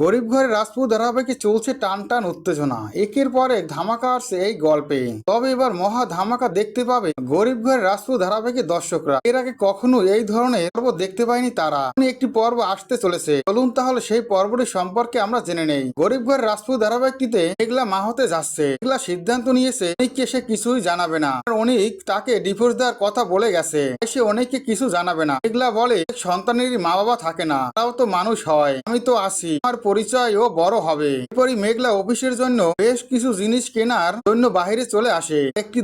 গরিব ঘরের রাজপুত ধারাবাহিকে চলছে টান টান উত্তেজনা, একের পর এক ধামাকা আসছে এই গল্পে। তবে এবার মহা ধামাকা দেখতে পাবে গরিব ঘরের রাজপুত ধারাবাহিকের দর্শকরা। এর আগে কখনো এই ধরনের পর্ব দেখতে পায়নি তারা। একটি পর্ব আসতে চলেছে, চলুন তাহলে সেই পর্বটি সম্পর্কে আমরা জেনে নেই। গরিব ঘরের রাজপুত ধারাবাহিকটিতে মেঘলা মা হতে যাচ্ছে। মেঘলা সিদ্ধান্ত নিয়েছে অনিককে সে কিছুই জানাবে না। অনিক তাকে ডিভোর্স দেওয়ার কথা বলে গেছে, সে অনিককে কিছু জানাবে না। মেঘলা বলে সন্তানেরই মা বাবা থাকে না, তারাও তো মানুষ হয়, আমি তো আছি, আমার পরিচয়ও বড় হবে। এরপরই মেঘলা অফিসের জন্য বেশ কিছু জিনিস কেনার জন্য বাইরে চলে আসে। একটি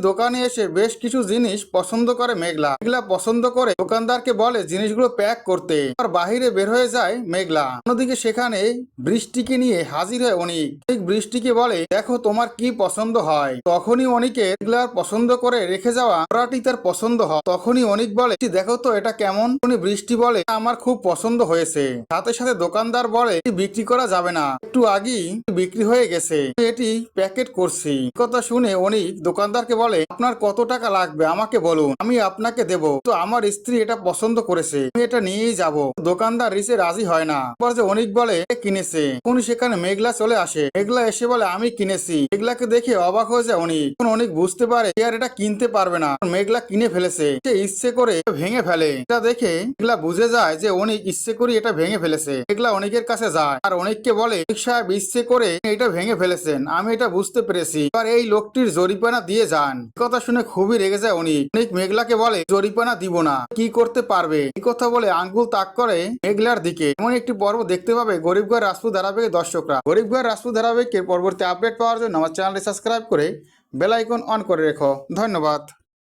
দোকানে এসে বেশ কিছু জিনিস পছন্দ করে মেঘলা পছন্দ করে দোকানদারকে বলে জিনিসগুলো প্যাক করতে। আর বাহিরে বের হয়ে যায় মেঘলা। অন্যদিকে সেখানে বৃষ্টিকে নিয়ে হাজির হয় অনিক। বৃষ্টিকে বলে দেখো তোমার কি পছন্দ হয়। তখনই অনিকে মেঘলার পছন্দ করে রেখে যাওয়া ওরাটি তার পছন্দ হয়। তখনই অনিক বলে দেখো তো এটা কেমন। বৃষ্টি বলে আমার খুব পছন্দ হয়েছে। সাথে সাথে দোকানদার বলে বিক্রি করা যাবে না, একটু আগেই বিক্রি হয়ে গেছে, এটি প্যাকেট করছি। কথা শুনে অনিক দোকানদারকে বলে আপনার কত টাকা লাগবে আমাকে বলুন, আমি আপনাকে দেব। তো আমার স্ত্রী এটা পছন্দ করেছে, আমি এটা নিয়েই যাব। দোকানদার রিসে রাজি হয় না। যে অনিক বলে কিনেছে। উনি সেখানে মেঘলা চলে আসে। মেঘলা এসে বলে আমি কিনেছি। মেঘলাকে দেখে অবাক হয়ে যায় অনিক। অনিক বুঝতে পারে আর এটা কিনতে পারবে না, মেঘলা কিনে ফেলেছে। সে ইচ্ছে করে ভেঙে ফেলে। এটা দেখে মেঘলা বুঝে যায় যে অনিক ইচ্ছে করে এটা ভেঙে ফেলেছে। মেঘলা অনিকের কাছে যায় আর অনিককে বলে সাহেব ইচ্ছে করে এটা ভেঙে ফেলেছেন, আমি এটা বুঝতে পেরেছি, এবার এই লোকটির জরিমানা দিয়ে যান। কথা শুনে খুবই রেগে যায় অনিক। মেঘলাকে বলে জরিমানা দিব না, কি করতে পারবে। এই কথা বলে আঙ্গুল তাক করে মেঘলার দিকে। এমন একটি পর্ব দেখতে পাবে গরিব ঘর রাজপুত ধারাবাহিকের দর্শকরা। গরিব ঘর রাজপুত ধারাবাহিকের পরবর্তী আপডেট পাওয়ার জন্য আমার চ্যানেলটি সাবস্ক্রাইব করে বেল আইকন অন করে রেখো। ধন্যবাদ।